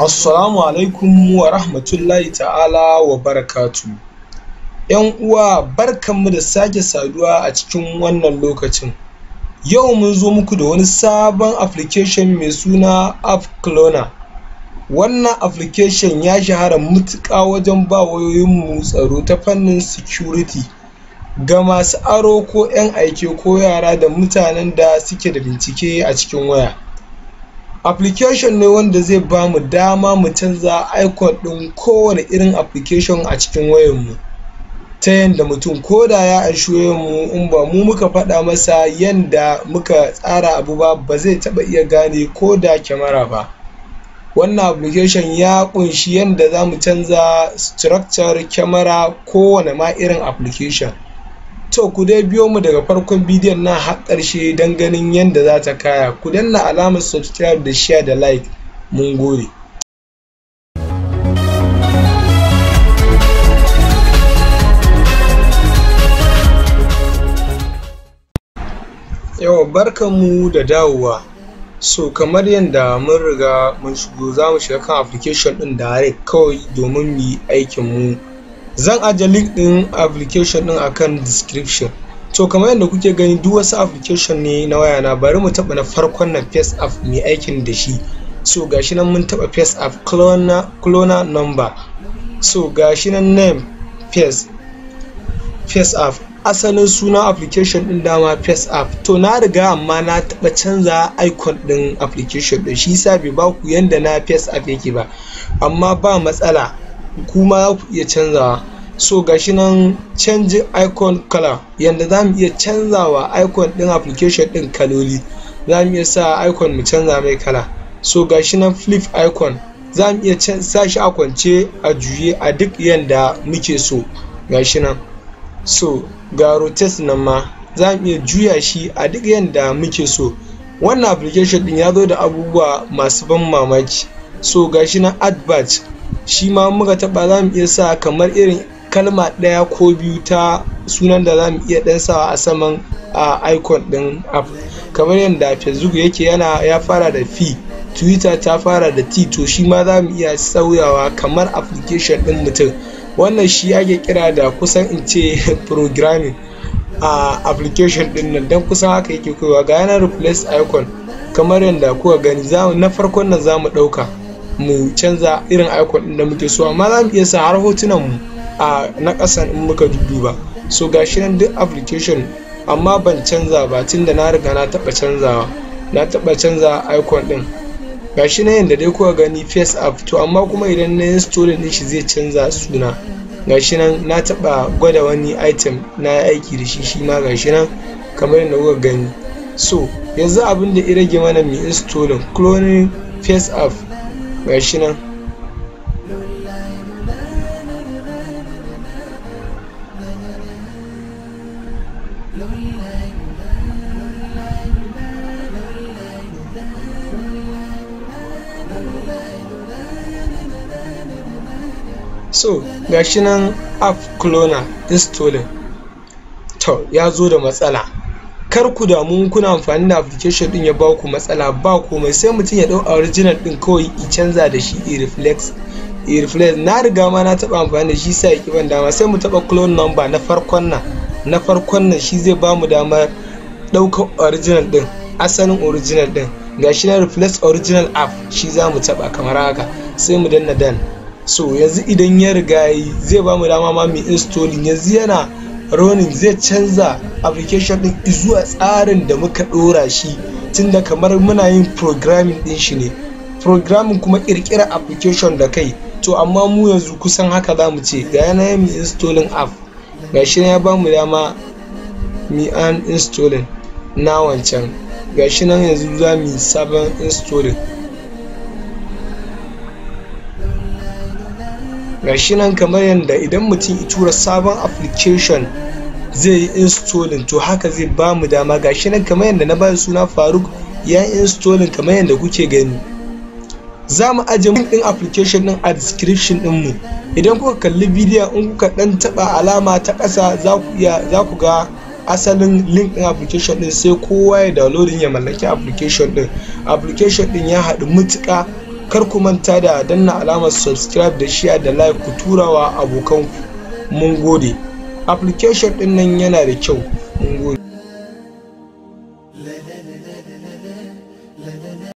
Assalamualaikum wa rahmatullahi ta'ala wa barakatu. ‘Yan uwa barkanmu da sake saduwa a cikin wannan lokacin. Yau mun zo muku da wani sabon application mai suna App Cloner. Wannan application ya shahara mutuƙa wajen ba wayoyinmu tsaro ta fannin security ga masu aro ko ‘yan aike ko yara da mutanen da suke da bincike a cikin waya. Application ne wanda zai ba mu dama mu canza icon ɗin kowane irin application a cikin wayarmu, ta yanda mutum ko da ya anshi wayarmu in ba mu muka faɗa masa yanda muka tsara abu ba zai taɓa iya gane ko da kyamara ba. Wannan application ya ƙunshi yanda za mu canza structure kyamara kowane ma irin application. To ku dai biyo mu daga farkon bidiyon nan har ƙarshe don ganin yadda za ta kaya. Ku danna alamar subscribe da share da like. Mun gode. Yawa barkanmu da dawowa. So kamar yadda mun riga mun shigo, za mu shiga kan application ɗin direct kawai domin mu yi aikin mu. Zan ajiye link ɗin application ɗin akan description. To kamar yadda kuke gani duk wasu application ne na waya na, bari mu taɓa na farkon nan FAROUQ mai aikin da shi. So gashi nan mun taɓa FAROUQ cloner number. So gashi nan name FAROUQ, asalin sunan application ɗin dama FAROUQ. To na riga amma na taɓa canza icon ɗin application ɗin, shi yasa bai ba ku yanda na FAROUQ yake ba, amma ba matsala, kuma za ku iya canzawa. So gashi nan change icon color, yanda za mu iya canzawa icon ɗin application ɗin kaloli. Za mu iya sa icon mu canza mai kala. So gashi nan flip icon, za mu iya sa shi a kwance, a juye, a duk yanda muke so. Gashi nan. So ga rotate nan ma za mu iya juya shi a duk yanda muke so. Wannan application ɗin ya zo da abubuwa masu ban mamaki. So gashi nan add badge, shi ma muka taɓa za mu iya sa kamar irin kalma ɗaya ko biyu ta sunan da za mu iya ɗan sawa a saman icon ɗin app. Kamar yadda Facebook yake ya fara da P, Twitter ta fara da T, to shi ma za mu iya sauyawa kamar application ɗin mutum. Wannan shi ake kira da kusan in ce programming a application ɗin nan, don kusan haka yake koyawa. Ga yana replace icon, kamar yadda kuka gani na farkon nan za mu ɗauka mu canza irin icon ɗin da muke so, amma za mu iya sa har hotunan mu na ƙasan in muka dudduba. So gashi nan duk application, amma ban canza ba tunda na riga na taɓa canzawa. Na taɓa canza icon ɗin. Gashi nan yanda dai kuka gani FAROUQ, to amma kuma idan na install ɗin shi zai canza suna. Gashi nan na taɓa gwada wani item na aiki da shi, shi ma gashi nan kamar yadda kuka gani. So yanzu abin da ya rage mana mu installing cloning FAROUQ. Gashi nan. So gashi nan app cloner installing. To ya zo da matsala. Kar ku damu kuna amfani da application ɗin ya ba ku matsala, ba komai, sai mutum ya ɗau original ɗin kawai i canza da shi i reflex. Na riga ma na taɓa amfani da shi, sai ya ban dama. Sai mu taɓa clone number na farkon nan, shi zai ba mu damar ɗaukar original ɗin, asalin original ɗin. Gashi na replace original app, shi za mu taɓa kamar haka, sai mu danna done. So yanzu idan ya riga yi zai ba mu dama ma mu installing. Yanzu yana running, zai canza application ɗin zuwa tsarin da muka ɗora shi, tunda kamar muna yin programming ɗin shi ne. Programming kuma ƙirƙirar application da kai. To amma mu yanzu kusan haka za mu ce, ga yana mu installing app. Gashi ya ba mu dama mu an installing na wancan. Gashi nan yanzu za mu yi sabon installing. Gashi nan kamar yadda idan mutum ya tura sabon application zai yi installing, to haka zai ba mu dama. Gashi nan kamar yadda na ba suna FAROUQ ya installing kamar yadda kuke gani. Za mu ajiye link ɗin application ɗin a description ɗin mu. Idan kuka kalli bidiyon, in kuka ɗan taɓa alama ta ƙasa za ku ga asalin link ɗin application ɗin, sai kowa ya downloading ya mallaki application ɗin. Application ɗin ya haɗu mutuƙa kar ku manta da danna alamar subscribe da share da like ku turawa abokanku. Mun gode. Application din nan yana da kyau. Mun gode.